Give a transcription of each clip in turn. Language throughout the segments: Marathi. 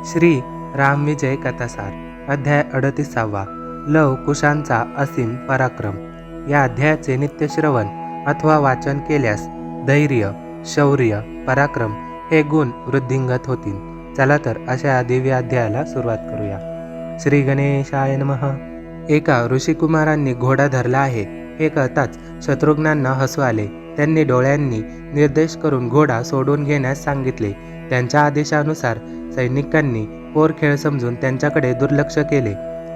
श्री राम विजय कथासार अध्याय 38. लव कुशांचा असीम पराक्रम. या अध्यायाचे नित्यश्रवण अथवा वाचन केल्यास धैर्य, शौर्य, पराक्रम हे गुण वृद्धिंगत होतील. चला तर अशा दिव्य अध्यायाला सुरुवात करूया. श्री गणेशाय नमः. एका ऋषिकुमारांनी घोडा धरला आहे हे कळताच शत्रुघ्नांना हसू आले. त्यांनी डोळ्यांनी निर्देश करून घोडा सोडून घेण्यास सांगितले. त्यांच्या आदेशानुसार सैनिकांनी पोरखेळ समजून त्यांच्याकडे दुर्लक्ष केले.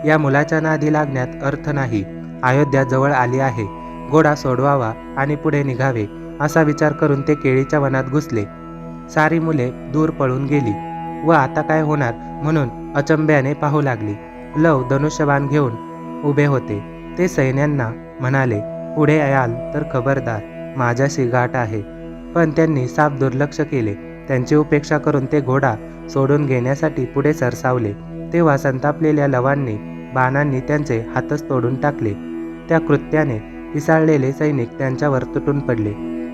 या मुलाच्या नादी लागण्यात अर्थ नाही. अयोध्या जवळ आली आहे. घोडा सोडवावा आणि पुढे निघावे असा विचार करून ते केळीच्या वनात घुसले. सारी मुले दूर पळून गेली व आता काय होणार म्हणून अचंब्याने पाहू लागली. लव धनुष्यबाण घेऊन उभे होते. ते सैन्यांना म्हणाले, पुढे याल तर खबरदार, माझ्याशी गाठ आहे. पण त्यांनी साफ दुर्लक्ष केले. त्यांची उपेक्षा करून ते घोडा सोडून घेण्यासाठी पुढे सरसावले. तेव्हा संतापलेल्या लवांनी बाणांनी त्यांचे हातच तोडून टाकले. त्या कृत्याने पिसाळलेले सैनिक त्यांच्यावर तुटून पडले.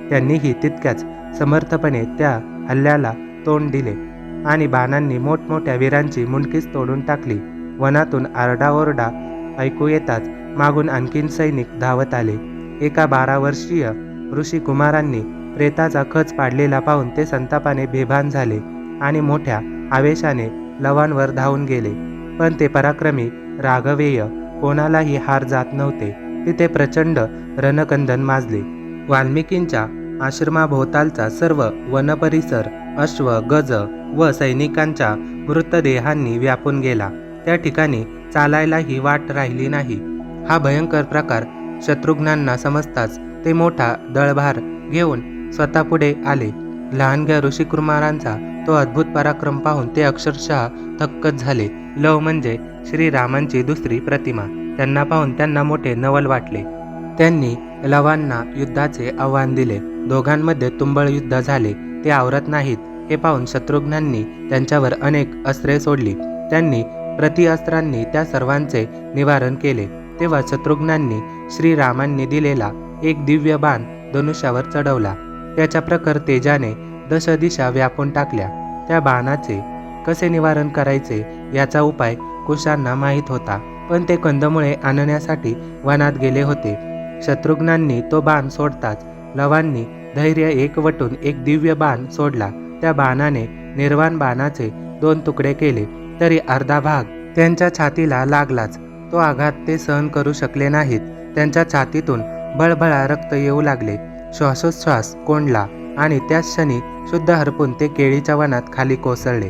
त्यांनीही तितक्याच समर्थपणे त्या हल्ल्याला तोंड दिले आणि बाणांनी मोठमोठ्या वीरांची मुंडकीच तोडून टाकली. वनातून आरडाओरडा ऐकू येताच मागून आणखीन सैनिक धावत आले. एका 12 वर्षीय ऋषिकुमारांनी प्रेताचा खच पाडलेला पाहून ते संतापाने बेभान झाले आणि मोठ्या आवेशाने लवांवर धावून गेले. पण ते पराक्रमी राघवेय कोणालाही हार जात नव्हते. तिथे प्रचंड रणकंदन माजले. वाल्मिकींच्या आश्रमाभोवतालचा सर्व वनपरिसर अश्व, गज व सैनिकांच्या मृतदेहांनी व्यापून गेला. त्या ठिकाणी चालायलाही वाट राहिली नाही. हा भयंकर प्रकार शत्रुघ्नांना समजताच ते मोठा दळभार घेऊन स्वतः पुढे आले. लहानग्या ऋषिकुमारांचा तो अद्भुत पराक्रम पाहून ते अक्षरशः थक्कच झाले. लव म्हणजे श्रीरामांची दुसरी प्रतिमा. त्यांना पाहून त्यांना मोठे नवल वाटले. त्यांनी लवांना युद्धाचे आव्हान दिले. दोघांमध्ये तुंबळ युद्ध झाले. ते आवरत नाहीत हे पाहून शत्रुघ्नांनी त्यांच्यावर अनेक अस्त्रे सोडली. त्यांनी प्रतिअस्त्रांनी त्या सर्वांचे निवारण केले. तेव्हा शत्रुघ्नांनी श्रीरामांनी दिलेला एक दिव्य बाण धनुष्यावर चढवला. त्याच्या प्रखर तेजाने दशदिशा व्यापून टाकल्या. त्या बाणाचे कसे निवारण करायचे याचा उपाय कुशांना माहीत होता. पण ते कंदमुळे आणण्यासाठी वनात गेले होते. शत्रुघ्नांनी तो बाण सोडताच लवांनी धैर्य एकवटून एक दिव्य बाण सोडला. त्या बाणाने निर्वाण बाणाचे 2 तुकडे केले तरी अर्धा भाग त्यांच्या छातीला लागलाच. तो आघात ते सहन करू शकले नाहीत. त्यांच्या छातीतून बळबळा रक्त येऊ लागले. श्वासोच्छ्वास कोंडला आणि त्याच क्षणी शुद्ध हरपून ते केळीच्या वनात खाली कोसळले.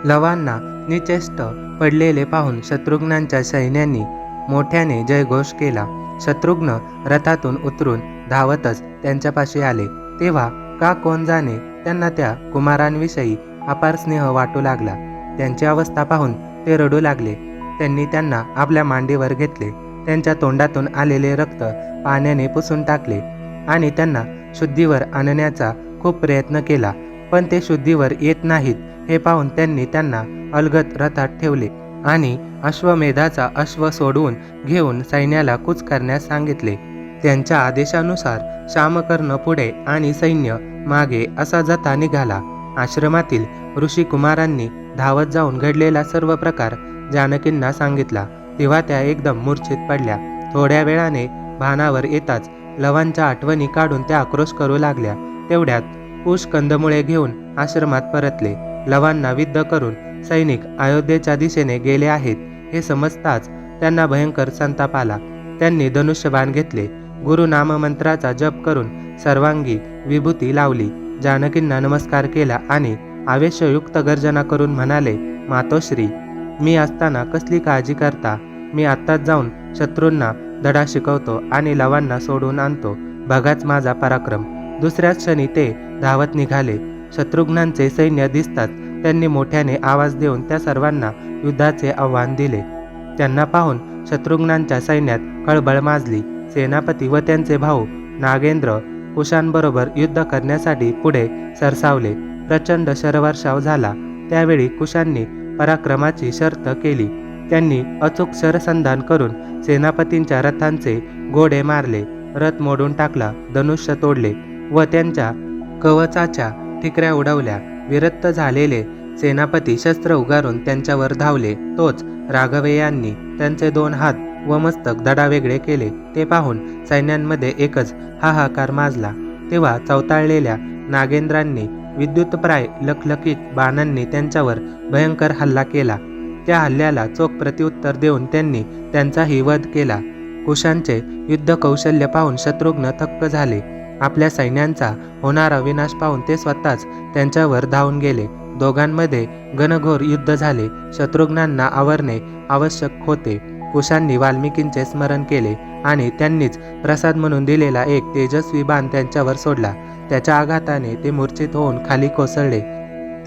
लवांना निचेष्ट पडलेले पाहून शत्रुघ्नांच्या सैन्यांनी मोठ्याने जयघोष केला. शत्रुघ्न रथातून उतरून धावतच त्यांच्यापाशी आले. तेव्हा का कोण जाणे त्यांना त्या कुमारांविषयी अपार स्नेह वाटू लागला. त्यांची अवस्था पाहून ते रडू लागले. त्यांनी त्यांना आपल्या मांडीवर घेतले. त्यांच्या तोंडातून आलेले रक्त पाण्याने पुसून टाकले आणि त्यांना शुद्धीवर आणण्याचा खूप प्रयत्न केला. पण ते शुद्धीवर येत नाहीत हे पाहून त्यांनी त्यांना अलगद रथात ठेवले आणि अश्वमेधाचा अश्व सोडवून घेऊन सैन्याला कूच करण्यास सांगितले. त्यांच्या आदेशानुसार शामकर्ण पुढे आणि सैन्य मागे असा जथा निघाला. आश्रमातील ऋषिकुमारांनी धावत जाऊन घडलेला सर्व प्रकार जानकींना सांगितला. तेव्हा त्या एकदम मूर्छित पडल्या. थोड्या वेळाने भानावर येताच लवांच्या आठवणी काढून त्या आक्रोश करू लागल्या. तेवढ्यात कुश कंदमुळे घेऊन आश्रमात परतले. लवांना विद्ध करून सैनिक अयोध्येच्या दिशेने गेले आहेत हे समजताच त्यांना भयंकर संताप आला. त्यांनी धनुष्यबाण घेतले. गुरुनाममंत्राचा जप करून सर्वांगी विभूती लावली. जानकींना नमस्कार केला आणि आवेशयुक्त गर्जना करून म्हणाले, मातोश्री, मी असताना कसली काळजी करता? मी आत्ताच जाऊन शत्रूंना धडा शिकवतो आणि लवांना सोडून आणतो. बघाच माझा पराक्रम. दुसऱ्याच क्षणी ते धावत निघाले. शत्रुघ्नांचे सैन्य दिसताच त्यांनी मोठ्याने आवाज देऊन त्या सर्वांना युद्धाचे आव्हान दिले. त्यांना पाहून शत्रुघ्नांच्या सैन्यात खळबळ माजली. सेनापती व त्यांचे भाऊ नागेंद्र कुशांबरोबर युद्ध करण्यासाठी पुढे सरसावले. प्रचंड शरवर्षाव झाला. त्यावेळी कुशांनी पराक्रमाची शर्त केली. त्यांनी अचूक शरसंधान करून सेनापतींच्या रथांचे घोडे मारले. रथ मोडून टाकला, धनुष्य तोडले व त्यांच्या कवचाच्या ठिकऱ्या उडवल्या. विरक्त झालेले सेनापती शस्त्र उगारून त्यांच्यावर धावले. तोच राघवेयांनी त्यांचे 2 हात व मस्तक धडावेगळे केले. ते पाहून सैन्यांमध्ये एकच हाहाकार माजला. तेव्हा चवताळलेल्या नागेंद्रांनी विद्युतप्राय लखलखीत बाणांनी त्यांच्यावर भयंकर हल्ला केला. त्या हल्ल्याला चोख प्रत्युत्तर देऊन त्यांनी त्यांचाही वध केला. कुशांचे युद्ध कौशल्य पाहून शत्रुघ्न थक्क झाले. आपल्या सैन्यांचा होणारा विनाश पाहून ते स्वतःच त्यांच्यावर धावून गेले. दोघांमध्ये घनघोर युद्ध झाले. शत्रुघ्नांना आवरणे आवश्यक होते. कुशांनी वाल्मिकींचे स्मरण केले आणि त्यांनीच प्रसाद म्हणून दिलेला एक तेजस्वी बाण त्यांच्यावर सोडला. त्याच्या आघाताने ते मूर्छित होऊन खाली कोसळले.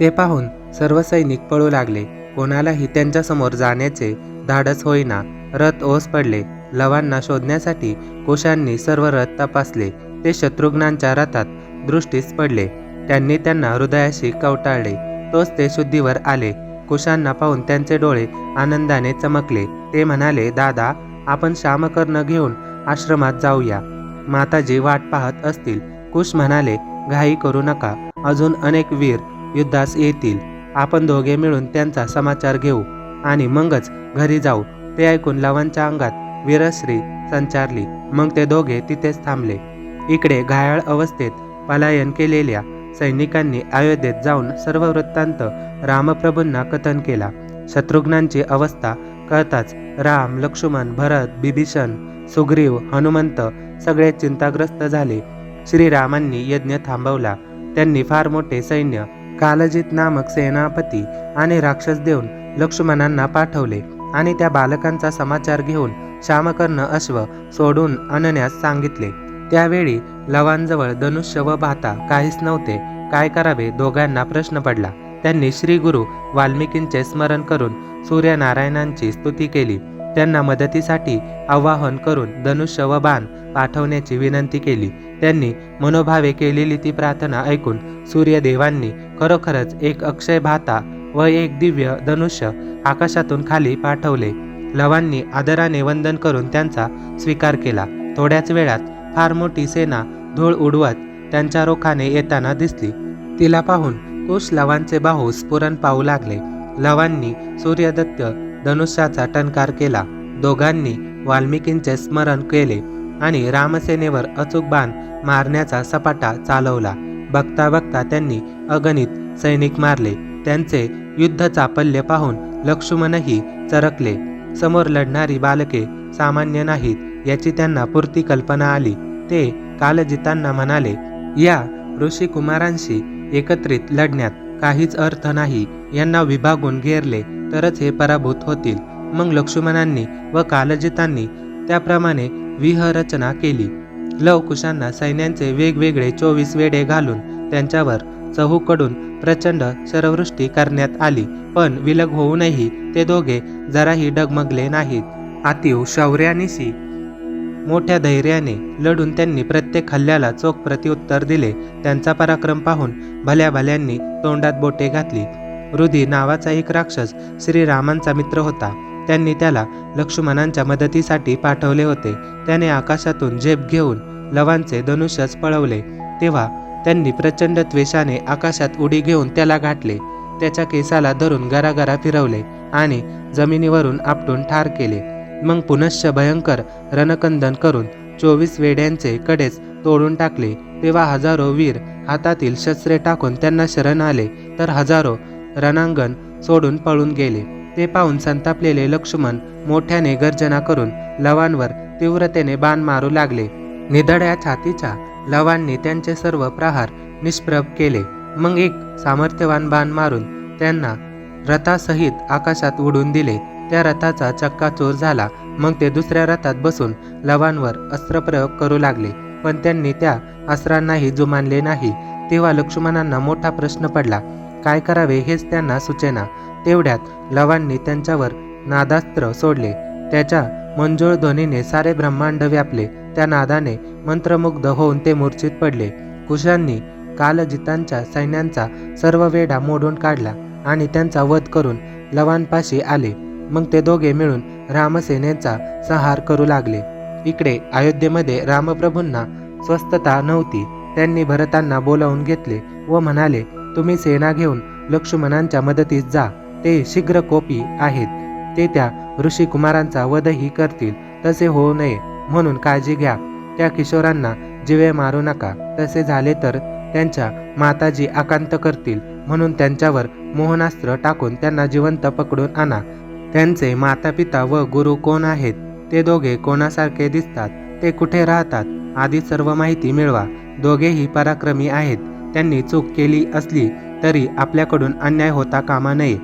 ते पाहून सर्व सैनिक पळू लागले. कोणालाही त्यांच्यासमोर जाण्याचे धाडस होईना. रथ ओस पडले. लवांना शोधण्यासाठी कुशांनी सर्व रथ तपासले. ते शत्रुघ्नांच्या रथात दृष्टीस पडले. त्यांनी त्यांना हृदयाशी कवटाळले. तोच ते शुद्धीवर आले. कुशांना पाहून त्यांचे डोळे आनंदाने चमकले. ते म्हणाले, दादा, आपण श्यामकर्ण घेऊन आश्रमात जाऊया. माताजी वाट पाहत असतील. कुश म्हणाले, घाई करू नका. अजून अनेक वीर युद्धास येतील. आपण दोघे मिळून त्यांचा समाचार घेऊ आणि मगच घरी जाऊ. ते ऐकून लवांच्या अंगात वीरश्री संचारली. मग ते दोघे तिथेच थांबले. इकडे घायाळ अवस्थेत पलायन केलेल्या सैनिकांनी अयोध्येत जाऊन सर्व वृत्तांत रामप्रभूंना कथन केला. शत्रुघ्नांची अवस्था कळताच राम, लक्ष्मण, भरत, बिभीषण, सुग्रीव, हनुमंत सगळे चिंताग्रस्त झाले. श्रीरामांनी यज्ञ थांबवला. त्यांनी फार मोठे सैन्य, कालजित नामक सेनापती आणि राक्षस देऊन लक्ष्मणांना पाठवले आणि त्या बालकांचा समाचार घेऊन श्यामकर्ण अश्व सोडून आणण्यास सांगितले. त्यावेळी लवांजवळ धनुष्य व भाता काहीच नव्हते. काय करावे दोघांना प्रश्न पडला. त्यांनी श्री गुरु वाल्मिकींचे स्मरण करून सूर्यनारायणांची स्तुती केली. त्यांना मदतीसाठी आवाहन करून धनुष्य व बाण पाठवण्याची विनंती केली. त्यांनी मनोभावे केलेली ती प्रार्थना ऐकून सूर्यदेवांनी खरोखरच एक अक्षय भाता व एक दिव्य धनुष्य आकाशातून खाली पाठवले. लवांनी आदराने वंदन करून त्यांचा स्वीकार केला. थोड्याच वेळात फार मोठी सेना धूळ उडवत त्यांच्या रोखाने येताना दिसली. तिला पाहून कुश लवांचे बाहू स्फुरण पाहू लागले. लवांनी सूर्यदत्त धनुष्याचा टणकार केला. दोघांनी वाल्मिकींचे स्मरण केले आणि रामसेनेवर अचूक बाण मारण्याचा सपाटा चालवला. बघता बघता त्यांनी अगणित सैनिक मारले. त्यांचे युद्ध चापल्य पाहून लक्ष्मणही चरकले. समोर लढणारी बालके सामान्य नाहीत याची त्यांना पुरती कल्पना आली. ते कालजितांना म्हणाले, या ऋषिकुमारांशी एकत्रित लढण्यात काहीच अर्थ नाही. यांना विभागून घेरले तरच हे पराभूत होतील. मग लक्ष्मणांनी व कालजितांनी त्याप्रमाणे व्यूहरचना केली. लवकुशांना सैन्यांचे वेगवेगळे 24 वेढे घालून त्यांच्यावर चहूकडून प्रचंड शरवृष्टी करण्यात आली. पण विलग होऊनही ते दोघे जराही डगमगले नाहीत. अतीव शौर्यानिशी मोठ्या धैर्याने लढून त्यांनी प्रत्येक हल्ल्याला चोख प्रत्युत्तर दिले. त्यांचा पराक्रम पाहून भल्या भल्यांनी तोंडात बोटे घातली. रुधी नावाचा एक राक्षस श्रीरामांचा मित्र होता. त्यांनी त्याला लक्ष्मणांच्या मदतीसाठी पाठवले होते. त्याने आकाशातून झेप घेऊन लवांचे धनुष्यच पळवले. तेव्हा त्यांनी प्रचंड त्वेषाने आकाशात उडी घेऊन त्याला गाठले. त्याच्या केसाला धरून गरागरा फिरवले आणि जमिनीवरून आपटून ठार केले. मग पुनश्च भयंकर रणकंदन करून 24 वेड्यांचे कडेच तोडून टाकले. तेव्हा हजारो वीर हातातील शस्त्रे टाकून त्यांना शरण आले, तर हजारो रणांगण सोडून पळून गेले. ते पाहून संतापलेले लक्ष्मण मोठ्याने गर्जना करून लवांवर तीव्रतेने बाण मारू लागले. निधड्या छातीच्या लवांनी त्यांचे सर्व प्रहार निष्प्रभ केले. मग एक सामर्थ्यवान बाण मारून त्यांना रथासहित आकाशात उडून दिले. त्या रथाचा चक्काचूर झाला. मग ते दुसऱ्या रथात बसून लवांवर अस्त्रप्रयोग करू लागले. पण त्यांनी त्या अस्त्रांनाही जुमानले नाही. तेव्हा लक्ष्मणांना मोठा प्रश्न पडला. काय करावे हेच त्यांना सुचेना. तेवढ्यात लवांनी त्यांच्यावर नादास्त्र सोडले. त्याच्या मंजूळ ध्वनीने सारे ब्रह्मांड व्यापले. त्या नादाने मंत्रमुग्ध होऊन ते मूर्छित पडले. कुशांनी कालजितांच्या सैन्यांचा सर्व वेढा मोडून काढला आणि त्यांचा वध करून लवांपाशी आले. मग ते दोघे मिळून रामसेनेचा संहार करू लागले. इकडे अयोध्येमध्ये रामप्रभूंना स्वस्थता नव्हती. त्यांनी भरतांना बोलावून घेतले व म्हणाले, तुम्ही सेना घेऊन लक्ष्मणांच्या मदतीस जा. ते शीघ्रकोपी आहेत. ते त्या ऋषिकुमारांचा वधही करतील. तसे होऊ नये म्हणून काळजी घ्या. त्या किशोरांना जीवे मारू नका. तसे झाले तर त्यांच्या माताजी आकांत करतील, म्हणून त्यांच्यावर मोहनास्त्र टाकून त्यांना जिवंत पकडून आणा. त्यांचे मातापिता व गुरु कोण आहेत? ते दोघे कोणासारखे दिसतात? ते कुठे राहतात? आदी सर्व माहिती मिळवा. दोघेही पराक्रमी आहेत. त्यांनी चूक केली असली तरी आपल्याकडून अन्याय होता कामा नये.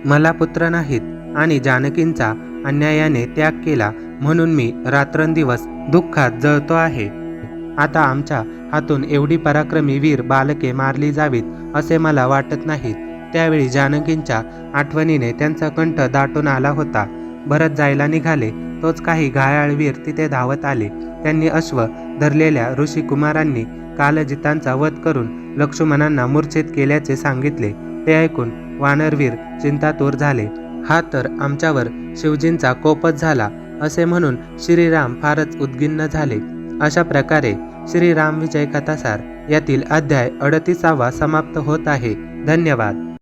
मला पुत्र नाहीत आणि जानकींचा अन्यायाने त्याग केला म्हणून मी रात्रंदिवस दुःखात जळतो आहे. आता आमच्या हातून एवढी पराक्रमी वीर बालके मारली जावीत असे मला वाटत नाहीत. त्यावेळी जानकींच्या आठवणीने त्यांचा कंठ दाटून आला होता. भरत जायला निघाले तोच काही घायाळ वीर तिथे धावत आले. त्यांनी अश्व धरलेल्या ऋषिकुमारांनी कालजितांचा वध करून लक्ष्मणांना मूर्छित केल्याचे सांगितले. ते ऐकून वानरवीर चिंतातूर झाले. हा तर आमच्यावर शिवजींचा कोपच झाला असे म्हणून श्रीराम फारच उद्विग्न झाले. अशा प्रकारे श्रीराम विजय कथासार यातील अध्याय 38 समाप्त होत आहे. धन्यवाद.